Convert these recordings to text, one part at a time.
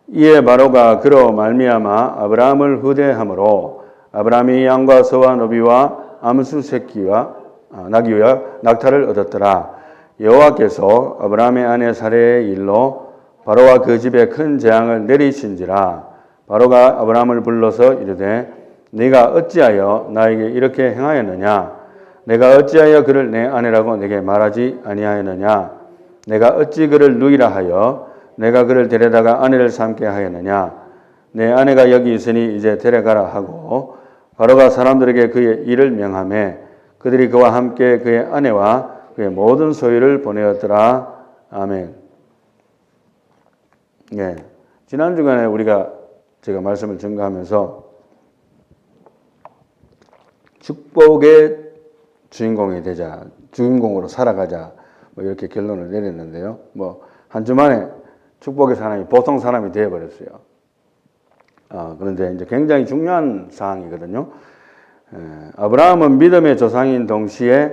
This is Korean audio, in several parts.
이에 바로가 그로 말미암아 아브라함을 후대함으로 아브라함이 양과 소와 노비와 암수 새끼와 나귀와 낙타를 얻었더라. 여호와께서 아브라함의 아내 사레의 일로 바로와 그 집에 큰 재앙을 내리신지라. 바로가 아브라함을 불러서 이르되 네가 어찌하여 나에게 이렇게 행하였느냐? 내가 어찌하여 그를 내 아내라고 내게 말하지 아니하였느냐? 내가 어찌 그를 누이라 하여 내가 그를 데려다가 아내를 삼게 하였느냐? 내 아내가 여기 있으니 이제 데려가라 하고 바로가 사람들에게 그의 일을 명하매 그들이 그와 함께 그의 아내와 그의 모든 소유를 보내었더라. 아멘. 예. 지난 주간에 제가 말씀을 증거하면서 축복의 주인공이 되자, 주인공으로 살아가자, 이렇게 결론을 내렸는데요. 한 주 만에 축복의 사람이 보통 사람이 되어버렸어요. 그런데 이제 굉장히 중요한 사항이거든요. 아브라함은 믿음의 조상인 동시에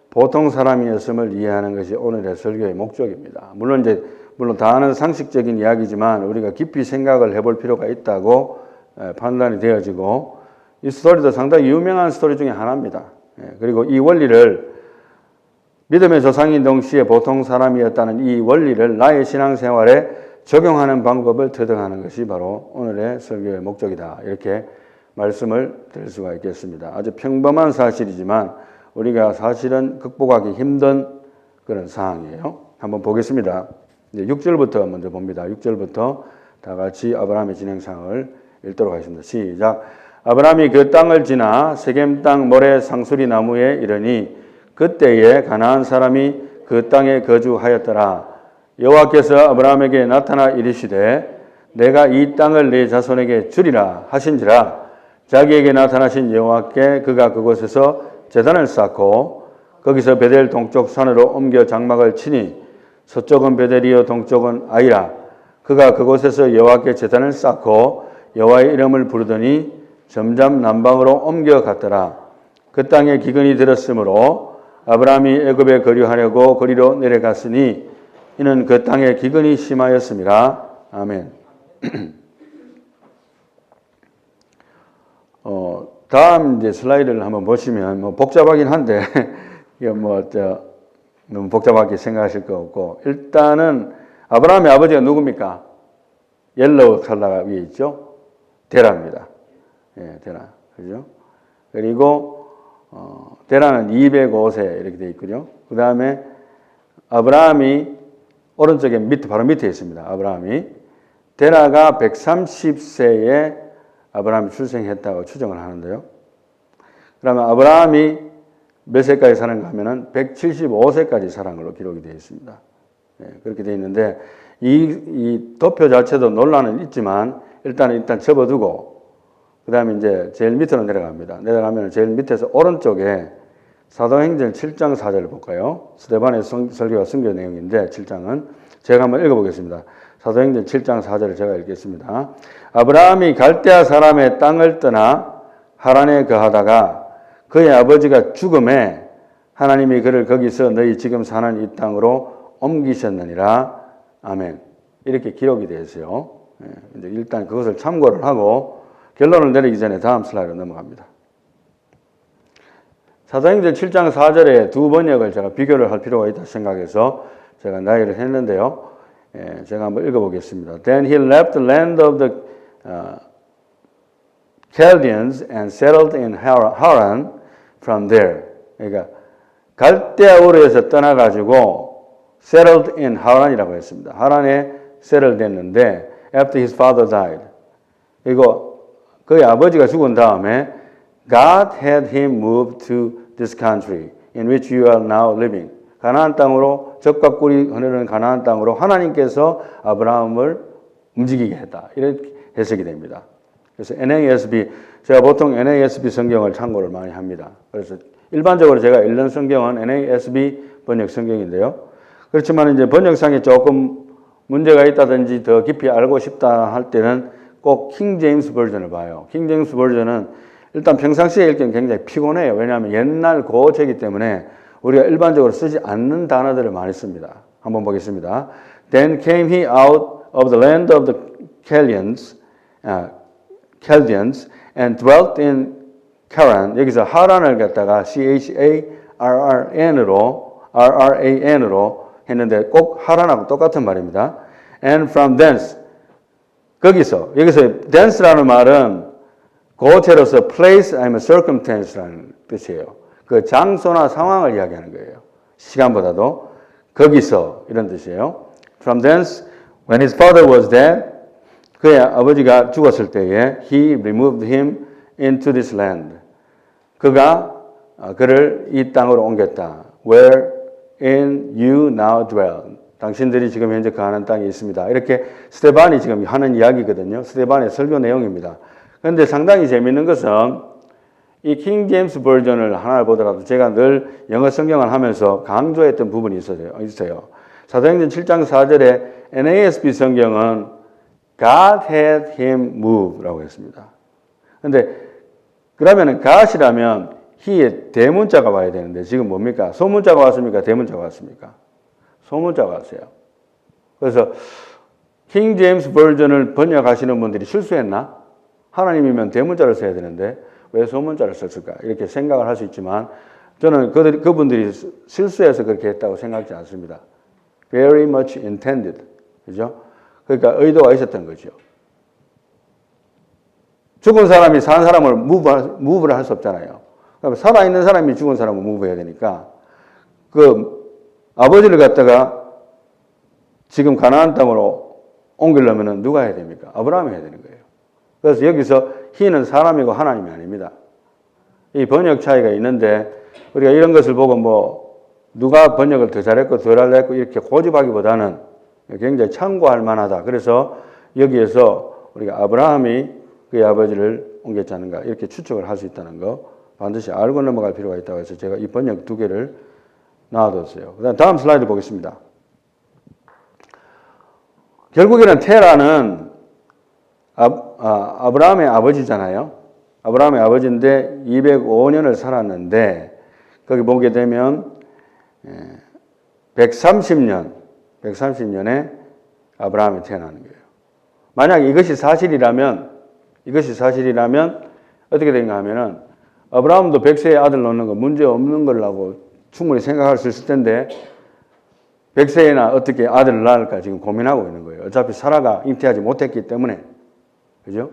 보통 사람이었음을 이해하는 것이 오늘의 설교의 목적입니다. 물론 다 아는 상식적인 이야기지만 우리가 깊이 생각을 해볼 필요가 있다고 판단이 되어지고 이 스토리도 상당히 유명한 스토리 중에 하나입니다. 그리고 이 원리를 믿음의 조상인 동시에 보통 사람이었다는 이 원리를 나의 신앙생활에 적용하는 방법을 터득하는 것이 바로 오늘의 설교의 목적이다. 이렇게 말씀을 드릴 수가 있겠습니다. 아주 평범한 사실이지만 우리가 사실은 극복하기 힘든 그런 상황이에요. 한번 보겠습니다. 이제 6절부터 먼저 봅니다. 6절부터 다 같이 아브라함의 진행상을 읽도록 하겠습니다. 시작. 아브라함이 그 땅을 지나 세겜 땅 모래 상수리 나무에 이르니 그때에 가나안 사람이 그 땅에 거주하였더라. 여호와께서 아브라함에게 나타나 이르시되 내가 이 땅을 네 자손에게 주리라 하신지라. 자기에게 나타나신 여호와께 그가 그곳에서 제단을 쌓고 거기서 베델 동쪽 산으로 옮겨 장막을 치니 서쪽은 베델이요 동쪽은 아이라. 그가 그곳에서 여호와께 제단을 쌓고 여호와의 이름을 부르더니 점점 남방으로 옮겨갔더라. 그 땅에 기근이 들었으므로 아브라함이 애굽에 거류하려고 거리로 내려갔으니 이는 그 땅에 기근이 심하였음이라. 아멘. 다음 이제 슬라이드를 한번 보시면 복잡하긴 한데 이게 너무 복잡하게 생각하실 거 없고 일단은 아브라함의 아버지가 누굽니까? 옐로우 칼라가 위에 있죠. 데라입니다. 예, 데라. 그죠? 그리고 데라는 205세 이렇게 되어 있군요. 그 다음에 아브라함이 오른쪽에 바로 밑에 있습니다. 아브라함이 데라가 130세에 아브라함이 출생했다고 추정을 하는데요. 그러면 아브라함이 몇 세까지 사는가 하면은 175세까지 살은 걸로 기록이 되어 있습니다. 예, 그렇게 되어 있는데 이 도표 자체도 논란은 있지만 일단 접어두고 그 다음에 이제 제일 밑으로 내려갑니다. 내려가면 제일 밑에서 오른쪽에 사도행전 7장 4절을 볼까요? 스데반의 설교가 순교 내용인데 7장은 제가 한번 읽어보겠습니다. 사도행전 7장 4절을 제가 읽겠습니다. 아브라함이 갈대아 사람의 땅을 떠나 하란에 거하다가 그의 아버지가 죽음에 하나님이 그를 거기서 너희 지금 사는 이 땅으로 옮기셨느니라. 아멘. 이렇게 기록이 되어 있어요. 이제 일단 그것을 참고를 하고 결론을 내리기 전에 다음 슬라이드로 넘어갑니다. 사도행전 7장 4절에 두 번역을 제가 비교를 할 필요가 있다 생각해서 제가 나열을 했는데요. 제가 한번 읽어보겠습니다. Then he left the land of the Chaldeans and settled in Haran from there. 그러니까 갈대아우르에서 떠나가지고 settled in Haran이라고 했습니다. 하란에 settled 됐는데 after his father died. 그리고 그의 아버지가 죽은 다음에 God had him move to this country in which you are now living. 가나안 땅으로 젖과 꿀이 흐르는 가나안 땅으로 하나님께서 아브라함을 움직이게 했다. 이렇게 해석이 됩니다. 그래서 NASB 제가 보통 NASB 성경을 참고를 많이 합니다. 그래서 일반적으로 제가 읽는 성경은 NASB 번역 성경인데요. 그렇지만 이제 번역상에 조금 문제가 있다든지 더 깊이 알고 싶다 할 때는 꼭 킹 제임스 버전을 봐요. 킹 제임스 버전은 일단 평상시에 읽기는 굉장히 피곤해요. 왜냐하면 옛날 고어체이기 때문에 우리가 일반적으로 쓰지 않는 단어들을 많이 씁니다. 한번 보겠습니다. Then came he out of the land of the Chaldeans and dwelt in Haran. 여기서 하란을 갖다가 RRAN으로 했는데 꼭 하란하고 똑같은 말입니다. And from thence 여기서 dance라는 말은 고체로서 place 아니면 circumstance라는 뜻이에요. 그 장소나 상황을 이야기하는 거예요. 시간보다도 거기서 이런 뜻이에요. From thence, when his father was dead, 그의 아버지가 죽었을 때에 he removed him into this land. 그가 그를 이 땅으로 옮겼다. Wherein you now dwell. 당신들이 지금 현재 거하는 땅이 있습니다. 이렇게 스데반이 지금 하는 이야기거든요. 스데반의 설교 내용입니다. 그런데 상당히 재미있는 것은 이 킹 제임스 버전을 하나를 보더라도 제가 늘 영어 성경을 하면서 강조했던 부분이 있어요. 사도행전 7장 4절에 NASB 성경은 God had him move라고 했습니다. 그런데 그러면 God이라면 he의 대문자가 와야 되는데 지금 뭡니까? 소문자가 왔습니까? 대문자가 왔습니까? 소문자가 왔어요. 그래서 킹 제임스 버전을 번역하시는 분들이 실수했나? 하나님이면 대문자를 써야 되는데 왜 소문자를 썼을까? 이렇게 생각을 할 수 있지만 저는 그분들이 실수해서 그렇게 했다고 생각하지 않습니다. Very much intended. 그죠? 그러니까 의도가 있었던 거죠. 죽은 사람이 산 사람을 무브를 할 수 없잖아요. 그러니까 살아있는 사람이 죽은 사람을 무브해야 되니까 그 아버지를 갖다가 지금 가나안 땅으로 옮기려면 누가 해야 됩니까? 아브라함이 해야 되는 거예요. 그래서 여기서 he는 사람이고 하나님이 아닙니다. 이 번역 차이가 있는데 우리가 이런 것을 보고 누가 번역을 더 잘했고 덜 잘했고 이렇게 고집하기보다는 굉장히 참고할 만하다. 그래서 여기에서 우리가 아브라함이 그의 아버지를 옮겼지 않은가 이렇게 추측을 할 수 있다는 거 반드시 알고 넘어갈 필요가 있다고 해서 제가 이 번역 두 개를 놔뒀어요. 그다음 다음 슬라이드 보겠습니다. 결국에는 테라는 아브라함의 아버지잖아요. 아브라함의 아버지인데 205년을 살았는데 거기 보게 되면 130년에 아브라함이 태어나는 거예요. 만약 이것이 사실이라면 어떻게 되는가 하면은 아브라함도 100세의 아들 낳는 거 문제 없는 거라고 충분히 생각할 수 있을 텐데 100세에나 어떻게 아들을 낳을까 지금 고민하고 있는 거예요. 어차피 사라가 잉태하지 못했기 때문에. 그죠?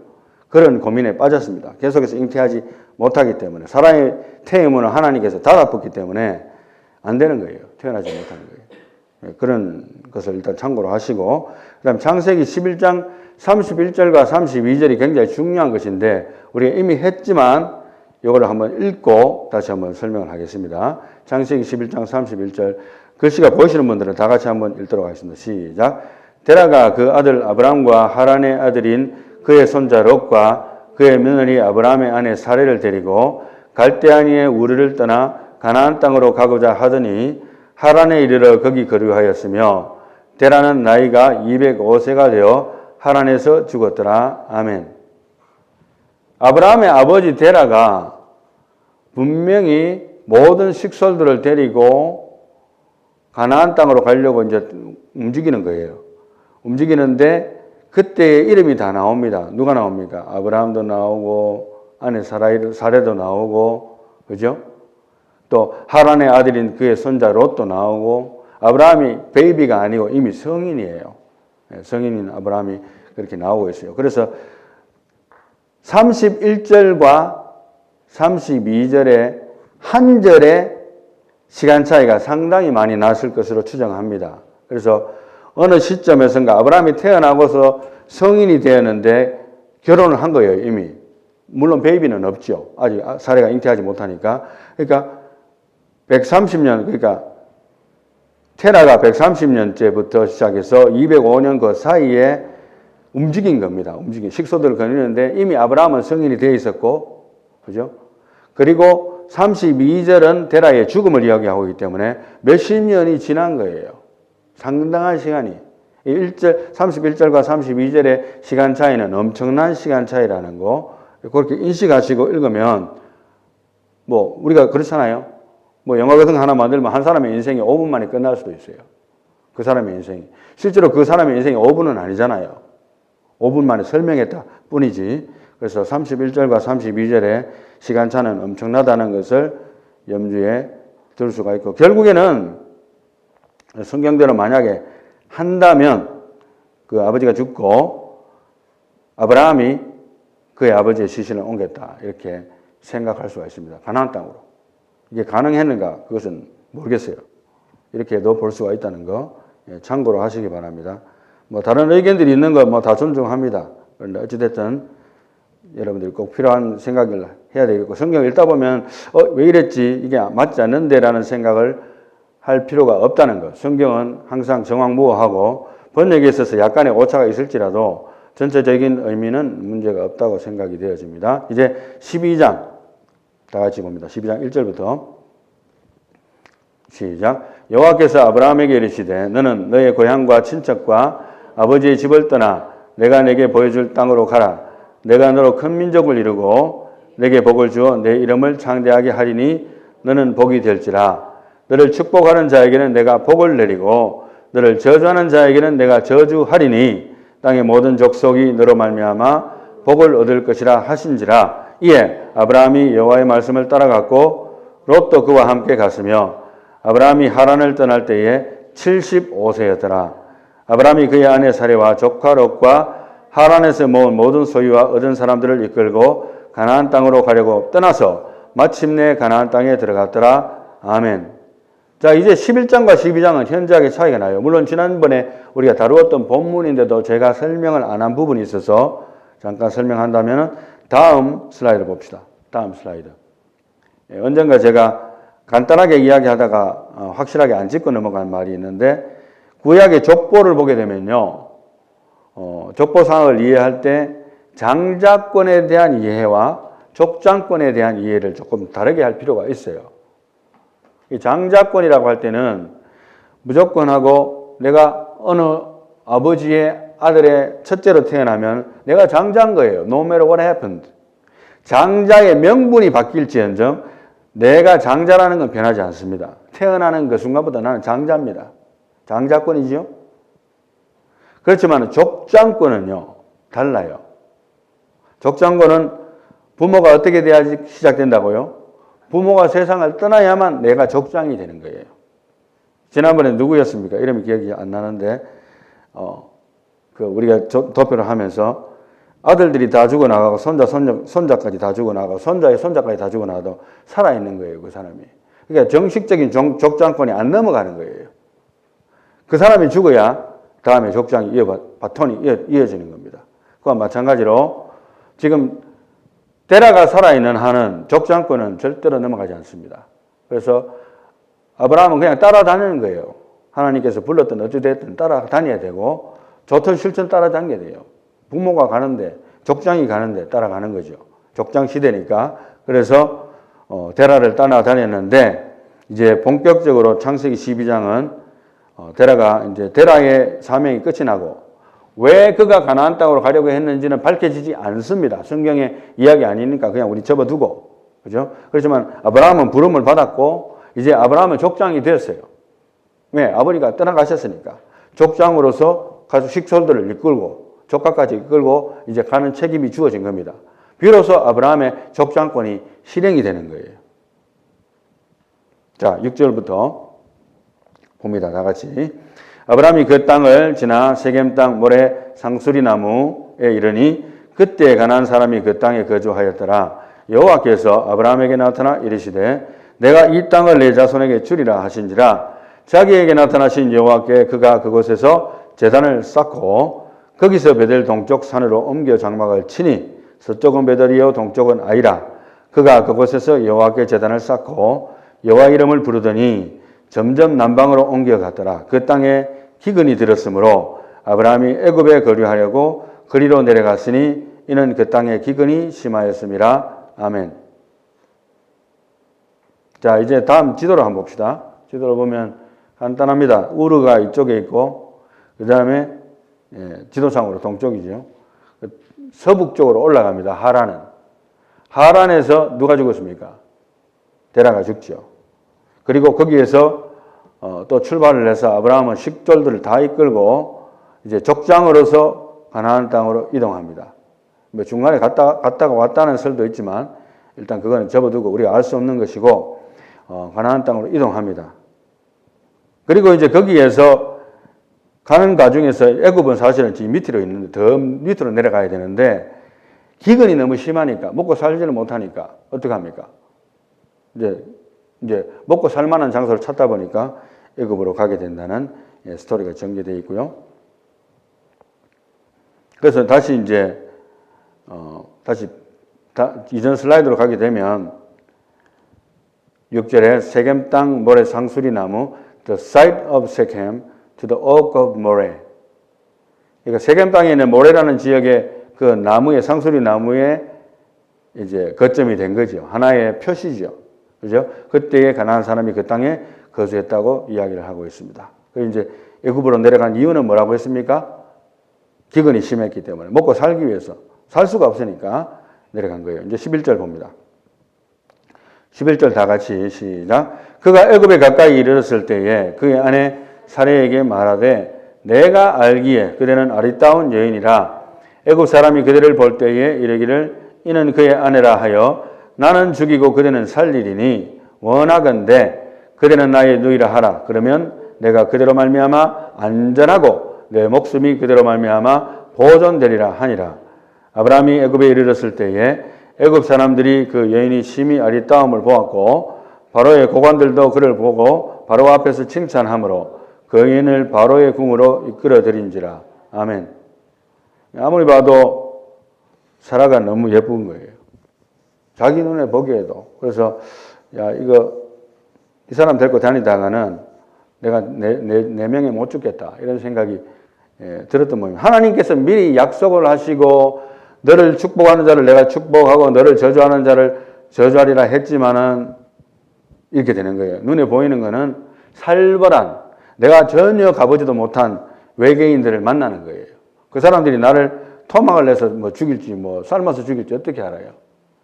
그런 고민에 빠졌습니다. 계속해서 잉태하지 못하기 때문에. 사라의 태의문을 하나님께서 닫아붙기 때문에 안 되는 거예요. 태어나지 못하는 거예요. 그런 것을 일단 참고로 하시고, 그 다음 창세기 11장 31절과 32절이 굉장히 중요한 것인데, 우리가 이미 했지만, 이거를 한번 읽고 다시 한번 설명을 하겠습니다. 창세기 11장 31절. 글씨가 보이시는 분들은 다 같이 한번 읽도록 하겠습니다. 시작. 데라가 그 아들 아브람과 하란의 아들인 그의 손자 롯과 그의 며느리 아브람의 아내 사레를 데리고 갈대아니의 우르를 떠나 가나안 땅으로 가고자 하더니 하란에 이르러 거기 거류하였으며 데라는 나이가 205세가 되어 하란에서 죽었더라. 아멘. 아브라함의 아버지 데라가 분명히 모든 식솔들을 데리고 가나안 땅으로 가려고 이제 움직이는 거예요. 움직이는데 그때의 이름이 다 나옵니다. 누가 나옵니까? 아브라함도 나오고 아내 사레도 나오고, 그죠? 또 하란의 아들인 그의 손자 롯도 나오고, 아브라함이 베이비가 아니고 이미 성인이에요. 성인인 아브라함이 그렇게 나오고 있어요. 그래서 31절과 32절의 한 절의 시간 차이가 상당히 많이 났을 것으로 추정합니다. 그래서 어느 시점에선가 아브라함이 태어나고서 성인이 되었는데 결혼을 한 거예요, 이미. 물론 베이비는 없죠. 아직 사례가 잉태하지 못하니까. 그러니까 130년, 그러니까 테라가 130년째부터 시작해서 205년 그 사이에 움직인 겁니다. 식소들을 거느리는데 이미 아브라함은 성인이 되어 있었고, 그죠? 그리고 32절은 데라의 죽음을 이야기하고 있기 때문에 몇십 년이 지난 거예요. 상당한 시간이. 31절과 32절의 시간 차이는 엄청난 시간 차이라는 거, 그렇게 인식하시고 읽으면, 우리가 그렇잖아요. 영화 같은 거 하나 만들면 한 사람의 인생이 5분 만에 끝날 수도 있어요. 그 사람의 인생이. 실제로 그 사람의 인생이 5분은 아니잖아요. 5분 만에 설명했다 뿐이지. 그래서 31절과 32절에 시간차는 엄청나다는 것을 염두에 둘 수가 있고, 결국에는 성경대로 만약에 한다면 그 아버지가 죽고 아브라함이 그의 아버지의 시신을 옮겼다, 이렇게 생각할 수가 있습니다. 가나안 땅으로. 이게 가능했는가? 그것은 모르겠어요. 이렇게도 볼 수가 있다는 거 참고로 하시기 바랍니다. 뭐 다른 의견들이 있는 거 뭐 다 존중합니다. 그런데 어찌됐든 여러분들이 꼭 필요한 생각을 해야 되겠고, 성경을 읽다 보면 왜 이랬지, 이게 맞지 않는데라는 생각을 할 필요가 없다는 것. 성경은 항상 정확무어하고 번역에 있어서 약간의 오차가 있을지라도 전체적인 의미는 문제가 없다고 생각이 되어집니다. 이제 12장 다 같이 봅니다. 12장 1절부터 시작. 여호와께서 아브라함에게 이르시되 너는 너의 고향과 친척과 아버지의 집을 떠나 내가 내게 보여줄 땅으로 가라. 내가 너로 큰 민족을 이루고 내게 복을 주어 내 이름을 창대하게 하리니 너는 복이 될지라. 너를 축복하는 자에게는 내가 복을 내리고 너를 저주하는 자에게는 내가 저주하리니 땅의 모든 족속이 너로 말미암아 복을 얻을 것이라 하신지라. 이에 아브라함이 여호와의 말씀을 따라갔고 롯도 그와 함께 갔으며 아브라함이 하란을 떠날 때에 75세였더라. 아브라함이 그의 아내 사레와 조카 롯과 하란에서 모은 모든 소유와 얻은 사람들을 이끌고 가나안 땅으로 가려고 떠나서 마침내 가나안 땅에 들어갔더라. 아멘. 자, 이제 11장과 12장은 현저하게 차이가 나요. 물론 지난번에 우리가 다루었던 본문인데도 제가 설명을 안 한 부분이 있어서 잠깐 설명한다면 다음 슬라이드 봅시다. 다음 슬라이드. 언젠가 제가 간단하게 이야기하다가 확실하게 안 짚고 넘어간 말이 있는데, 구약의 족보를 보게 되면요, 족보상을 이해할 때 장자권에 대한 이해와 족장권에 대한 이해를 조금 다르게 할 필요가 있어요. 이 장자권이라고 할 때는 무조건 하고 내가 어느 아버지의 아들의 첫째로 태어나면 내가 장자인 거예요. No matter what happened. 장자의 명분이 바뀔지언정 내가 장자라는 건 변하지 않습니다. 태어나는 그 순간부터 나는 장자입니다. 장자권이죠. 그렇지만 족장권은요, 달라요. 족장권은 부모가 어떻게 돼야지 시작된다고요? 부모가 세상을 떠나야만 내가 족장이 되는 거예요. 지난번에 누구였습니까? 이름이 기억이 안 나는데, 우리가 도표를 하면서 아들들이 다 죽어나가고 손자까지 다 죽어나가고 손자의 손자까지 다 죽어나가도 살아있는 거예요, 그 사람이. 그러니까 정식적인 족장권이 안 넘어가는 거예요. 그 사람이 죽어야 다음에 족장이 바톤이 이어지는 겁니다. 그와 마찬가지로 지금 데라가 살아있는 한은 족장권은 절대로 넘어가지 않습니다. 그래서 아브라함은 그냥 따라다니는 거예요. 하나님께서 불렀든 어찌됐든 따라다녀야 되고 좋든 싫든 따라다녀야 돼요. 부모가 가는데, 족장이 가는데 따라가는 거죠. 족장 시대니까. 그래서 데라를 따라다녔는데, 이제 본격적으로 창세기 12장은 데라가 이제 데라의 사명이 끝이 나고, 왜 그가 가나안 땅으로 가려고 했는지는 밝혀지지 않습니다. 성경의 이야기 아니니까 그냥 우리 접어두고, 그죠? 그렇지만 아브라함은 부름을 받았고 이제 아브라함은 족장이 되었어요. 왜? 아버지가 떠나가셨으니까. 족장으로서 가서 식솔들을 이끌고 조카까지 이끌고 이제 가는 책임이 주어진 겁니다. 비로소 아브라함의 족장권이 실행이 되는 거예요. 자, 6절부터 봅니다. 다 같이. 아브라함이 그 땅을 지나 세겜 땅 모래 상수리 나무에 이르니 그때 가나안 사람이 그 땅에 거주하였더라. 여호와께서 아브라함에게 나타나 이르시되 내가 이 땅을 내 자손에게 주리라 하신지라. 자기에게 나타나신 여호와께 그가 그곳에서 제단을 쌓고 거기서 베델 동쪽 산으로 옮겨 장막을 치니 서쪽은 베델이요 동쪽은 아이라. 그가 그곳에서 여호와께 제단을 쌓고 여호와 이름을 부르더니 점점 남방으로 옮겨갔더라. 그 땅에 기근이 들었으므로 아브라함이 애굽에 거류하려고 그리로 내려갔으니 이는 그 땅에 기근이 심하였음이라. 아멘. 자, 이제 다음 지도를 한번 봅시다. 지도를 보면 간단합니다. 우르가 이쪽에 있고 그 다음에 지도상으로 동쪽이죠. 서북쪽으로 올라갑니다. 하란은. 하란에서 누가 죽었습니까? 데라가 죽죠. 그리고 거기에서 또 출발을 해서 아브라함은 식졸들을 다 이끌고 이제 족장으로서 가나안 땅으로 이동합니다. 뭐 중간에 갔다가 왔다는 설도 있지만 일단 그거는 접어두고 우리가 알 수 없는 것이고 가나안 땅으로 이동합니다. 그리고 이제 거기에서 가는 과정에서 애굽은 사실은 지금 밑으로 있는데 더 밑으로 내려가야 되는데 기근이 너무 심하니까 먹고 살지를 못하니까 어떻게 합니까? 이제 먹고 살 만한 장소를 찾다 보니까 애굽으로 가게 된다는 스토리가 전개되어 있고요. 그래서 다시 이제 이전 슬라이드로 가게 되면 6절에 세겜 땅 모래 상수리 나무 the site of Shechem to the oak of Moreh. 그러니까 세겜 땅에 있는 모레라는 지역의 그 나무의 상수리 나무의 이제 거점이 된 거죠. 하나의 표시죠. 그죠? 그때에 가나안 사람이 그 땅에 거주했다고 이야기를 하고 있습니다. 그리고 이제 애굽으로 내려간 이유는 뭐라고 했습니까? 기근이 심했기 때문에 먹고 살기 위해서 살 수가 없으니까 내려간 거예요. 이제 11절 봅니다. 11절 다 같이 시작. 그가 애굽에 가까이 이르렀을 때에 그의 아내 사레에게 말하되 내가 알기에 그대는 아리따운 여인이라 애굽 사람이 그대를 볼 때에 이르기를 이는 그의 아내라 하여 나는 죽이고 그대는 살리리니 원하건대 그대는 나의 누이라 하라. 그러면 내가 그대로 말미암아 안전하고 내 목숨이 그대로 말미암아 보존되리라 하니라. 아브라함이 애굽에 이르렀을 때에 애굽 사람들이 그 여인이 심히 아리따움을 보았고 바로의 고관들도 그를 보고 바로 앞에서 칭찬하므로 그 여인을 바로의 궁으로 이끌어들인지라. 아멘. 아무리 봐도 사라가 너무 예쁜 거예요. 자기 눈에 보기에도. 그래서 야 이거 이 사람 데리고 다니다가는 내가 네 명에 못 죽겠다 이런 생각이 들었던 모임. 하나님께서 미리 약속을 하시고 너를 축복하는 자를 내가 축복하고 너를 저주하는 자를 저주하리라 했지만은 이렇게 되는 거예요. 눈에 보이는 거는 살벌한 내가 전혀 가보지도 못한 외계인들을 만나는 거예요. 그 사람들이 나를 토막을 내서 뭐 죽일지 뭐 삶아서 죽일지 어떻게 알아요?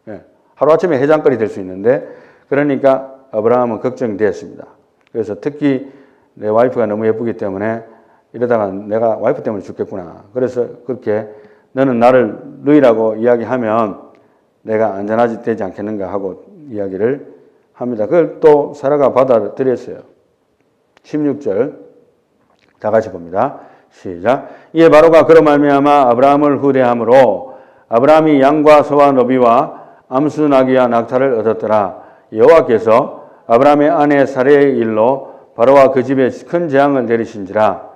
예. 하루아침에 해장거리 될 수 있는데 그러니까 아브라함은 걱정되었습니다. 그래서 특히 내 와이프가 너무 예쁘기 때문에 이러다가 내가 와이프 때문에 죽겠구나. 그래서 그렇게 너는 나를 누이라고 이야기하면 내가 안전하지 되지 않겠는가 하고 이야기를 합니다. 그걸 또 사라가 받아들였어요. 16절 다 같이 봅니다. 시작. 이에 바로가 그로 말미암아 아브라함을 후대함으로 아브라함이 양과 소와 노비와 암수 나귀와 낙타를 얻었더라. 여호와께서 아브라함의 아내 사레의 일로 바로와 그 집에 큰 재앙을 내리신지라.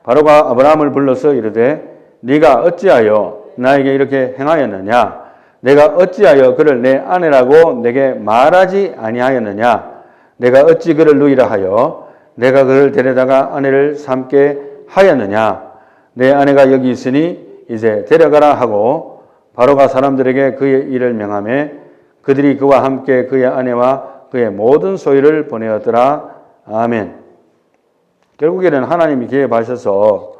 바로가 아브라함을 불러서 이르되 네가 어찌하여 나에게 이렇게 행하였느냐? 내가 어찌하여 그를 내 아내라고 내게 말하지 아니하였느냐? 내가 어찌 그를 누이라 하여 내가 그를 데려다가 아내를 삼게 하였느냐? 내 아내가 여기 있으니 이제 데려가라 하고 바로가 사람들에게 그의 일을 명하매 그들이 그와 함께 그의 아내와 그의 모든 소유를 보내었더라. 아멘. 결국에는 하나님이 개입하셔서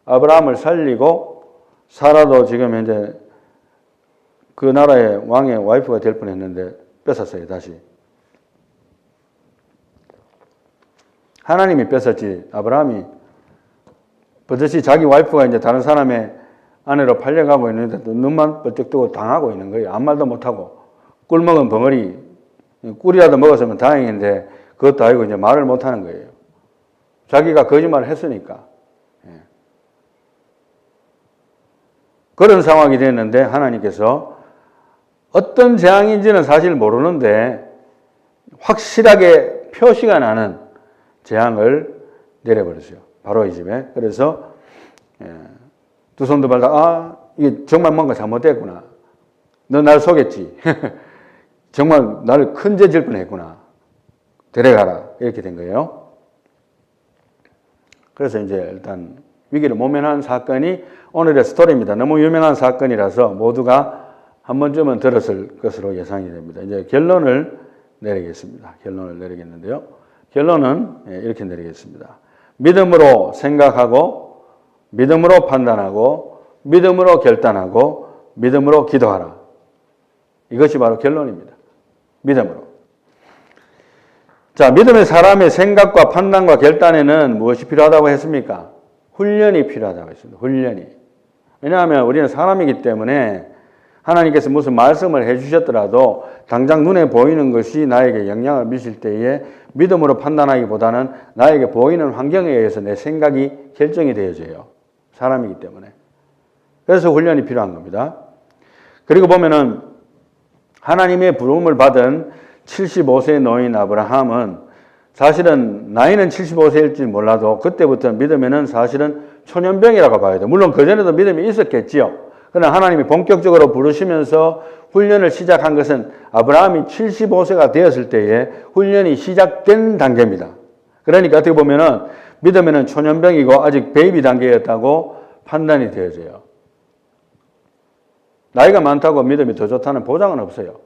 아브라함을 살리고 사라도 지금 현재 그 나라의 왕의 와이프가 될 뻔했는데 뺏었어요. 다시. 하나님이 뺏었지 아브라함이 버젓이 자기 와이프가 이제 다른 사람의 아내로 팔려가고 있는데 눈만 번쩍 뜨고 당하고 있는 거예요. 아무 말도 못하고 꿀 먹은 벙어리 꿀이라도 먹었으면 다행인데 그것도 아니고 이제 말을 못하는 거예요. 자기가 거짓말을 했으니까. 그런 상황이 됐는데 하나님께서 어떤 재앙인지는 사실 모르는데 확실하게 표시가 나는 재앙을 내려버렸어요. 바로 이 집에. 그래서 두 손도 발다 이게 정말 뭔가 잘못됐구나. 너 날 속였지. 정말 나를 큰 죄 질 뻔했구나. 데려가라. 이렇게 된 거예요. 그래서 이제 일단 위기를 모면한 사건이 오늘의 스토리입니다. 너무 유명한 사건이라서 모두가 한 번쯤은 들었을 것으로 예상이 됩니다. 이제 결론을 내리겠습니다. 결론을 내리겠는데요. 결론은 이렇게 내리겠습니다. 믿음으로 생각하고, 믿음으로 판단하고, 믿음으로 결단하고, 믿음으로 기도하라. 이것이 바로 결론입니다. 믿음으로. 자, 믿음의 사람의 생각과 판단과 결단에는 무엇이 필요하다고 했습니까? 훈련이 필요하다고 했습니다. 훈련이. 왜냐하면 우리는 사람이기 때문에 하나님께서 무슨 말씀을 해주셨더라도 당장 눈에 보이는 것이 나에게 영향을 미칠 때에 믿음으로 판단하기보다는 나에게 보이는 환경에 의해서 내 생각이 결정이 되어져요. 사람이기 때문에. 그래서 훈련이 필요한 겁니다. 그리고 보면은 하나님의 부름을 받은 75세 노인 아브라함은 사실은 나이는 75세일지 몰라도 그때부터 믿음에는 사실은 초년병이라고 봐야 돼요. 물론 그전에도 믿음이 있었겠지요. 그러나 하나님이 본격적으로 부르시면서 훈련을 시작한 것은 아브라함이 75세가 되었을 때에 훈련이 시작된 단계입니다. 그러니까 어떻게 보면은 믿음에는 초년병이고 아직 베이비 단계였다고 판단이 되어져요. 나이가 많다고 믿음이 더 좋다는 보장은 없어요.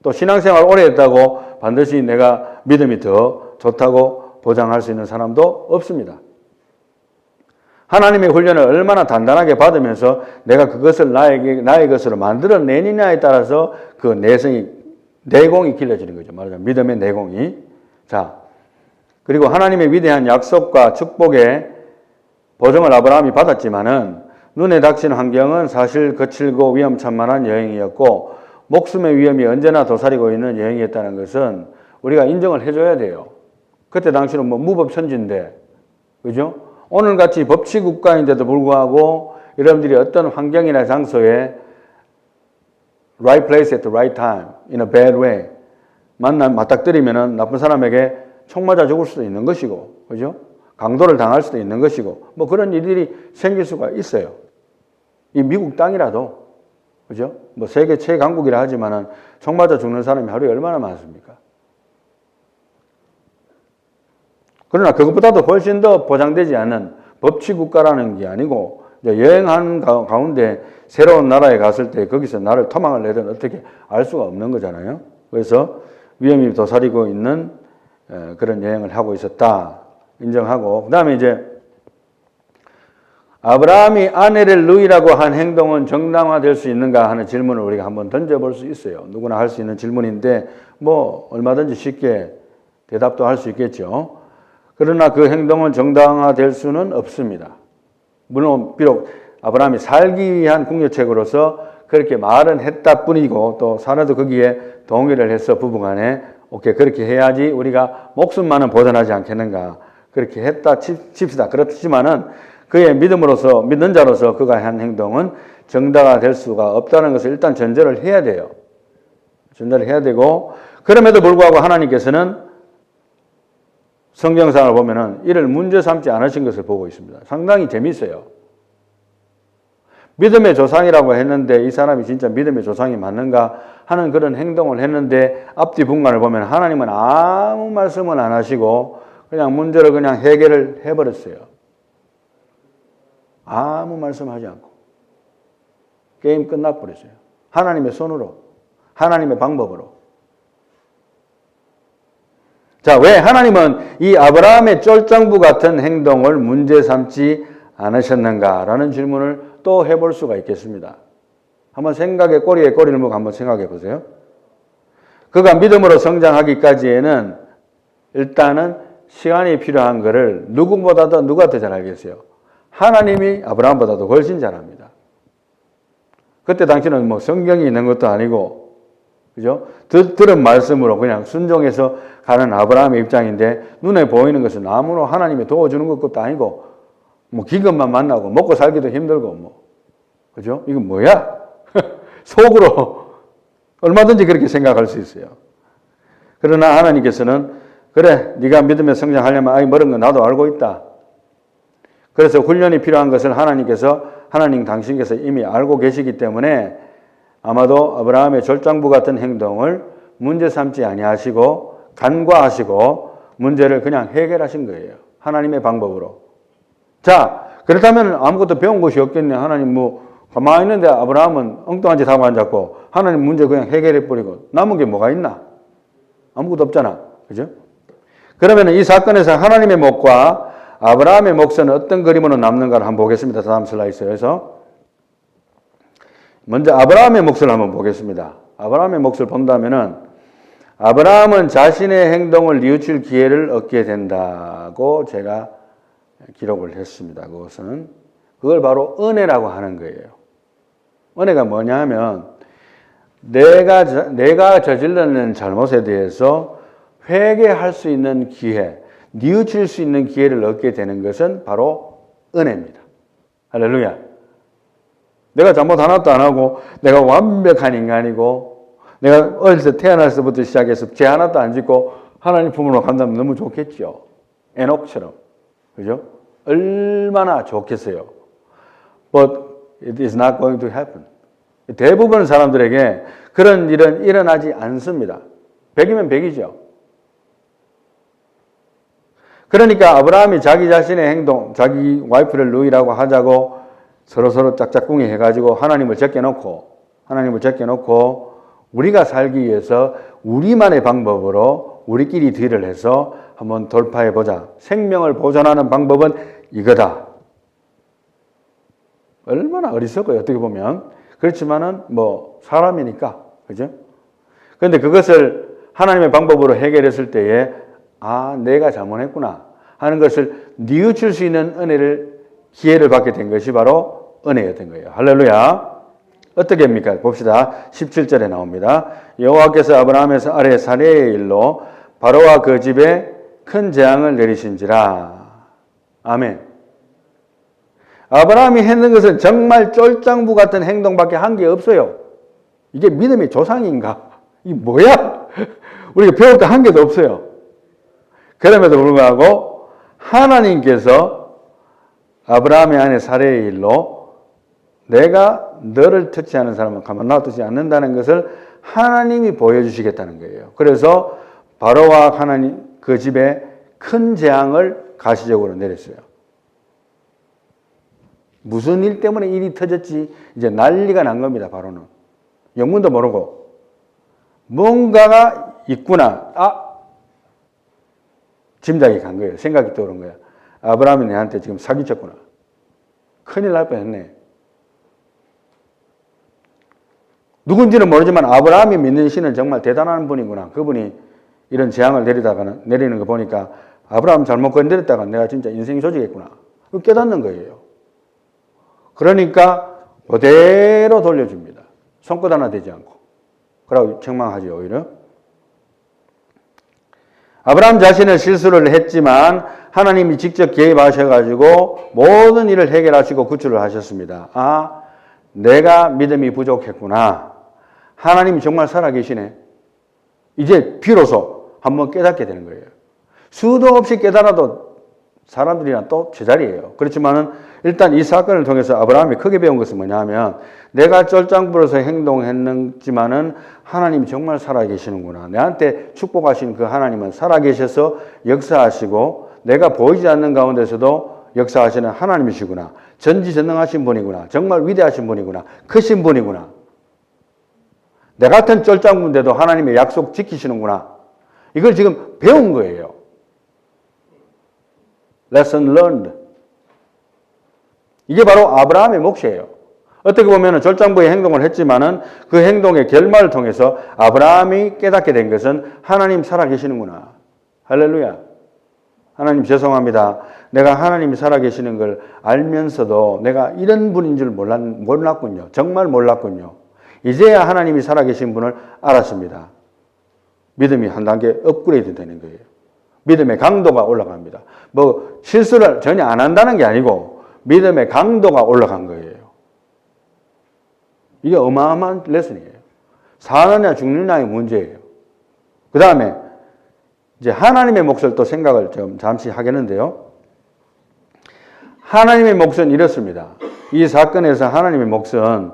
또 신앙생활 오래 했다고 반드시 내가 믿음이 더 좋다고 보장할 수 있는 사람도 없습니다. 하나님의 훈련을 얼마나 단단하게 받으면서 내가 그것을 나의 것으로 만들어내느냐에 따라서 그 내공이 길러지는 거죠. 말하자면 믿음의 내공이. 자, 그리고 하나님의 위대한 약속과 축복의 보증을 아브라함이 받았지만은 눈에 닥친 환경은 사실 거칠고 위험천만한 여행이었고 목숨의 위험이 언제나 도사리고 있는 여행이었다는 것은 우리가 인정을 해줘야 돼요. 그때 당시는 뭐 무법천지인데, 그죠? 오늘같이 법치국가인데도 불구하고 여러분들이 어떤 환경이나 장소에 right place at the right time, in a bad way 맞닥뜨리면은 나쁜 사람에게 총 맞아 죽을 수도 있는 것이고, 그죠? 강도를 당할 수도 있는 것이고, 뭐 그런 일들이 생길 수가 있어요. 이 미국 땅이라도, 그죠? 뭐 세계 최강국이라 하지만은 총 맞아 죽는 사람이 하루에 얼마나 많습니까? 그러나 그것보다도 훨씬 더 보장되지 않은 법치국가라는 게 아니고 여행한 가운데 새로운 나라에 갔을 때 거기서 나를 토막을 내든 어떻게 알 수가 없는 거잖아요. 그래서 위험이 도사리고 있는 그런 여행을 하고 있었다 인정하고, 그 다음에 이제 아브라함이 아내를 누이라고 한 행동은 정당화될 수 있는가 하는 질문을 우리가 한번 던져볼 수 있어요. 누구나 할 수 있는 질문인데 뭐 얼마든지 쉽게 대답도 할 수 있겠죠. 그러나 그 행동은 정당화될 수는 없습니다. 물론 비록 아브라함이 살기 위한 국유책으로서 그렇게 말은 했다 뿐이고 또 사내도 거기에 동의를 해서 부부간에 오케이 그렇게 해야지 우리가 목숨만은 보존하지 않겠는가 그렇게 했다 칩시다. 그렇지만은 그의 믿는 자로서 그가 한 행동은 정당화될 수가 없다는 것을 일단 전제를 해야 돼요. 전제를 해야 되고, 그럼에도 불구하고 하나님께서는 성경상을 보면은 이를 문제 삼지 않으신 것을 보고 있습니다. 상당히 재미있어요. 믿음의 조상이라고 했는데 이 사람이 진짜 믿음의 조상이 맞는가 하는 그런 행동을 했는데 앞뒤 분간을 보면 하나님은 아무 말씀은 안 하시고 그냥 문제를 그냥 해결을 해버렸어요. 아무 말씀하지 않고 게임 끝나버렸어요. 하나님의 손으로, 하나님의 방법으로. 자, 왜 하나님은 이 아브라함의 쫄정부 같은 행동을 문제 삼지 않으셨는가라는 질문을 또 해볼 수가 있겠습니다. 한번 꼬리에 꼬리를 물고 한번 생각해 보세요. 그가 믿음으로 성장하기까지에는 일단은 시간이 필요한 것을 누구보다도 누가 더 잘 알겠어요? 하나님이 아브라함보다도 훨씬 잘합니다. 그때 당시는 뭐 성경이 있는 것도 아니고, 그죠? 들은 말씀으로 그냥 순종해서 가는 아브라함의 입장인데 눈에 보이는 것은 아무로 하나님이 도와주는 것도 아니고 뭐 기근만 만나고 먹고 살기도 힘들고 뭐, 그죠? 이건 뭐야? 속으로 얼마든지 그렇게 생각할 수 있어요. 그러나 하나님께서는 그래, 네가 믿음에 성장하려면 아이 멀은 거 나도 알고 있다. 그래서 훈련이 필요한 것을 하나님 당신께서 이미 알고 계시기 때문에 아마도 아브라함의 졸장부 같은 행동을 문제 삼지 아니하시고 간과하시고 문제를 그냥 해결하신 거예요. 하나님의 방법으로. 자, 그렇다면 아무것도 배운 것이 없겠네. 하나님 뭐 가만히 있는데 아브라함은 엉뚱한 짓 하고 앉았고 하나님 문제 그냥 해결해버리고 남은 게 뭐가 있나? 아무것도 없잖아. 그죠? 그러면 이 사건에서 하나님의 몫과 아브라함의 몫은 어떤 그림으로 남는가를 한번 보겠습니다. 다음 슬라이드에서. 먼저 아브라함의 몫을 한번 보겠습니다. 아브라함의 몫을 본다면은 아브라함은 자신의 행동을 뉘우칠 기회를 얻게 된다고 제가 기록을 했습니다. 그걸 바로 은혜라고 하는 거예요. 은혜가 뭐냐 하면 내가 저질러낸 잘못에 대해서 회개할 수 있는 기회, 뉘우칠 수 있는 기회를 얻게 되는 것은 바로 은혜입니다. 할렐루야. 내가 잘못 하나도 안 하고 내가 완벽한 인간이고 내가 어릴 때 태어나서부터 시작해서 죄 하나도 안 짓고 하나님 품으로 간다면 너무 좋겠죠. 에녹처럼. 그죠? 얼마나 좋겠어요. But it is not going to happen. 대부분 사람들에게 그런 일은 일어나지 않습니다. 100이면 100이죠. 그러니까 아브라함이 자기 자신의 행동, 자기 와이프를 누이라고 하자고 서로 짝짝꿍이 해가지고 하나님을 제껴놓고 우리가 살기 위해서 우리만의 방법으로 우리끼리 딜을 해서 한번 돌파해보자. 생명을 보존하는 방법은 이거다. 얼마나 어리석어요, 어떻게 보면. 그렇지만은 사람이니까, 그죠? 그런데 그것을 하나님의 방법으로 해결했을 때에 내가 잘못했구나 하는 것을 뉘우칠 수 있는 기회를 받게 된 것이 바로 은혜였던 거예요. 할렐루야. 어떻게 합니까? 봅시다. 17절에 나옵니다. 여호와께서 아브라함의 아래 사례의 일로 바로와 그 집에 큰 재앙을 내리신지라. 아멘. 아브라함이 했는 것은 정말 쫄장부 같은 행동밖에 한 게 없어요. 이게 믿음의 조상인가? 이게 뭐야? 우리가 배울 거 한 개도 없어요. 그럼에도 불구하고 하나님께서 아브라함의 아내 사례의 일로 내가 너를 터치하는 사람은 가만 놔두지 않는다는 것을 하나님이 보여주시겠다는 거예요. 그래서 바로와 하나님 그 집에 큰 재앙을 가시적으로 내렸어요. 무슨 일 때문에 일이 터졌지 이제 난리가 난 겁니다. 바로는 영문도 모르고 뭔가가 있구나. 짐작이 간 거예요. 생각이 떠오른 거야. 아브라함이 내한테 지금 사기쳤구나. 큰일 날 뻔했네. 누군지는 모르지만 아브라함이 믿는 신은 정말 대단한 분이구나. 그분이 이런 재앙을 내리는 거 보니까 아브라함 잘못 건드렸다가 내가 진짜 인생이 조지겠구나. 깨닫는 거예요. 그러니까 그대로 돌려줍니다. 손끝 하나 대지 않고. 그러고 책망하죠, 오히려. 아브라함 자신은 실수를 했지만 하나님이 직접 개입하셔가지고 모든 일을 해결하시고 구출을 하셨습니다. 내가 믿음이 부족했구나. 하나님이 정말 살아계시네. 이제 비로소 한번 깨닫게 되는 거예요. 수도 없이 깨달아도 사람들이랑 또 제자리예요. 그렇지만은 일단 이 사건을 통해서 아브라함이 크게 배운 것은 뭐냐 하면 내가 쫄장부로서 행동했지만은 하나님이 정말 살아계시는구나. 내한테 축복하신 그 하나님은 살아계셔서 역사하시고 내가 보이지 않는 가운데서도 역사하시는 하나님이시구나. 전지전능하신 분이구나. 정말 위대하신 분이구나. 크신 분이구나. 내 같은 쫄장부인데도 하나님의 약속 지키시는구나. 이걸 지금 배운 거예요. Lesson learned. 이게 바로 아브라함의 몫이에요. 어떻게 보면 쫄장부의 행동을 했지만은 그 행동의 결말을 통해서 아브라함이 깨닫게 된 것은 하나님 살아계시는구나. 할렐루야. 하나님 죄송합니다. 내가 하나님이 살아계시는 걸 알면서도 내가 이런 분인 줄 몰랐군요. 정말 몰랐군요. 이제야 하나님이 살아계신 분을 알았습니다. 믿음이 한 단계 업그레이드 되는 거예요. 믿음의 강도가 올라갑니다. 실수를 전혀 안 한다는 게 아니고 믿음의 강도가 올라간 거예요. 이게 어마어마한 레슨이에요. 사느냐 죽느냐의 문제예요. 그 다음에 이제 하나님의 몫을 또 생각을 좀 잠시 하겠는데요. 하나님의 몫은 이렇습니다. 이 사건에서 하나님의 몫은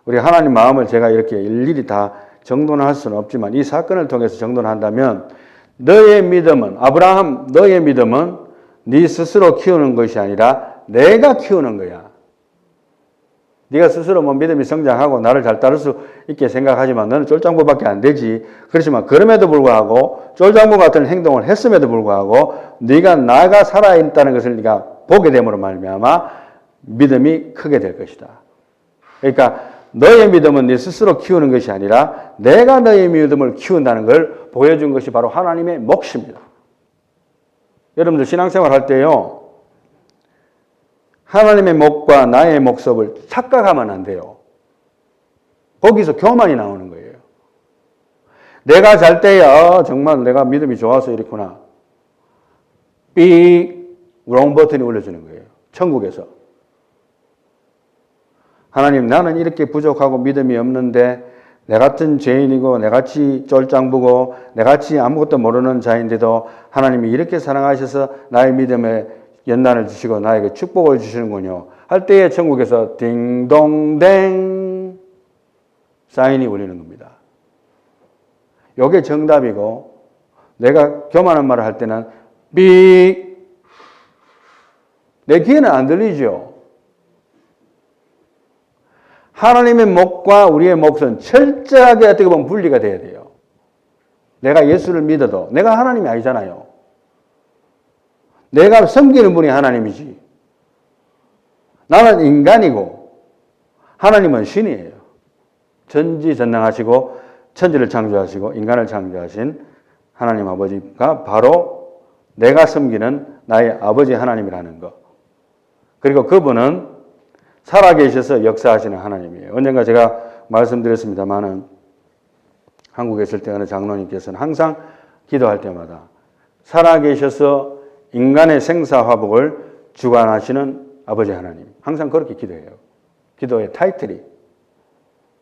우리 하나님 마음을 제가 이렇게 일일이 다 정돈을 할 수는 없지만 이 사건을 통해서 정돈을 한다면 너의 믿음은 아브라함 너의 믿음은 네 스스로 키우는 것이 아니라 내가 키우는 거야. 네가 스스로 믿음이 성장하고 나를 잘 따를 수 있게 생각하지만 너는 쫄장부밖에 안 되지. 그렇지만 그럼에도 불구하고 쫄장부 같은 행동을 했음에도 불구하고 네가 나가 살아있다는 것을 네가 보게 됨으로 말미암아 믿음이 크게 될 것이다. 그러니까 너의 믿음은 네 스스로 키우는 것이 아니라 내가 너의 믿음을 키운다는 걸 보여준 것이 바로 하나님의 몫입니다. 여러분들 신앙생활 할 때요, 하나님의 몫과 나의 몫을 착각하면 안 돼요. 거기서 교만이 나오는 거예요. 내가 잘 때야 정말 내가 믿음이 좋아서 이렇구나. 삐 롱 버튼이 울려주는 거예요. 천국에서. 하나님, 나는 이렇게 부족하고 믿음이 없는데 내 같은 죄인이고 내 같이 쫄짱부고 내 같이 아무것도 모르는 자인데도 하나님이 이렇게 사랑하셔서 나의 믿음에 연단을 주시고 나에게 축복을 주시는군요. 할 때에 천국에서 딩동댕 사인이 울리는 겁니다. 이게 정답이고, 내가 교만한 말을 할 때는 삐, 내 귀에는 안 들리죠. 하나님의 몫과 우리의 몫은 철저하게 어떻게 보면 분리가 돼야 돼요. 내가 예수를 믿어도 내가 하나님이 아니잖아요. 내가 섬기는 분이 하나님이지. 나는 인간이고 하나님은 신이에요. 전지전능하시고 천지를 창조하시고 인간을 창조하신 하나님 아버지가 바로 내가 섬기는 나의 아버지 하나님이라는 것. 그리고 그분은 살아계셔서 역사하시는 하나님이에요. 언젠가 제가 말씀드렸습니다마는 한국에 있을 때 어느 장로님께서는 항상 기도할 때마다 살아계셔서 인간의 생사화복을 주관하시는 아버지 하나님. 항상 그렇게 기도해요. 기도의 타이틀이.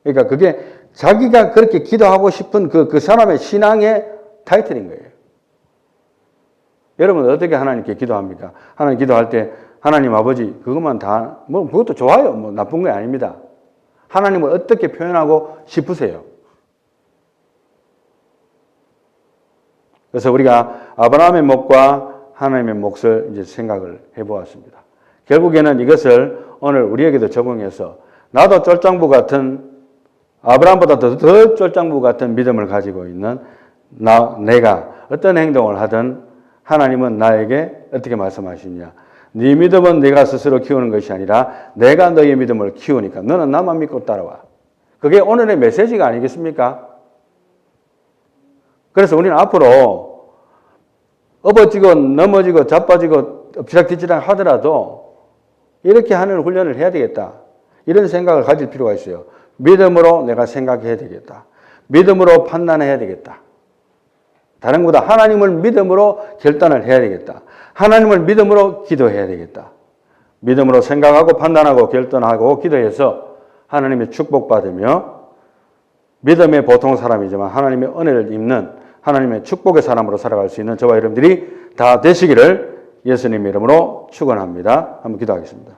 그러니까 그게 자기가 그렇게 기도하고 싶은 그 사람의 신앙의 타이틀인 거예요. 여러분 어떻게 하나님께 기도합니까? 하나님 기도할 때 하나님 아버지 그것만 다 뭐 그것도 좋아요. 뭐 나쁜 게 아닙니다. 하나님을 어떻게 표현하고 싶으세요? 그래서 우리가 아브라함의 몫과 하나님의 몫을 이제 생각을 해보았습니다. 결국에는 이것을 오늘 우리에게도 적용해서 나도 쫄짱부 같은 아브라함보다 더 쫄짱부 같은 믿음을 가지고 있는 내가 어떤 행동을 하든 하나님은 나에게 어떻게 말씀하시냐. 네 믿음은 네가 스스로 키우는 것이 아니라 내가 너의 믿음을 키우니까 너는 나만 믿고 따라와. 그게 오늘의 메시지가 아니겠습니까? 그래서 우리는 앞으로 업어지고 넘어지고 자빠지고 엎치락뒤치락 하더라도 이렇게 하는 훈련을 해야 되겠다. 이런 생각을 가질 필요가 있어요. 믿음으로 내가 생각해야 되겠다. 믿음으로 판단해야 되겠다. 다른 것보다 하나님을 믿음으로 결단을 해야 되겠다. 하나님을 믿음으로 기도해야 되겠다. 믿음으로 생각하고 판단하고 결단하고 기도해서 하나님의 축복받으며 믿음의 보통 사람이지만 하나님의 은혜를 입는 하나님의 축복의 사람으로 살아갈 수 있는 저와 여러분들이 다 되시기를 예수님 이름으로 축원합니다. 한번 기도하겠습니다.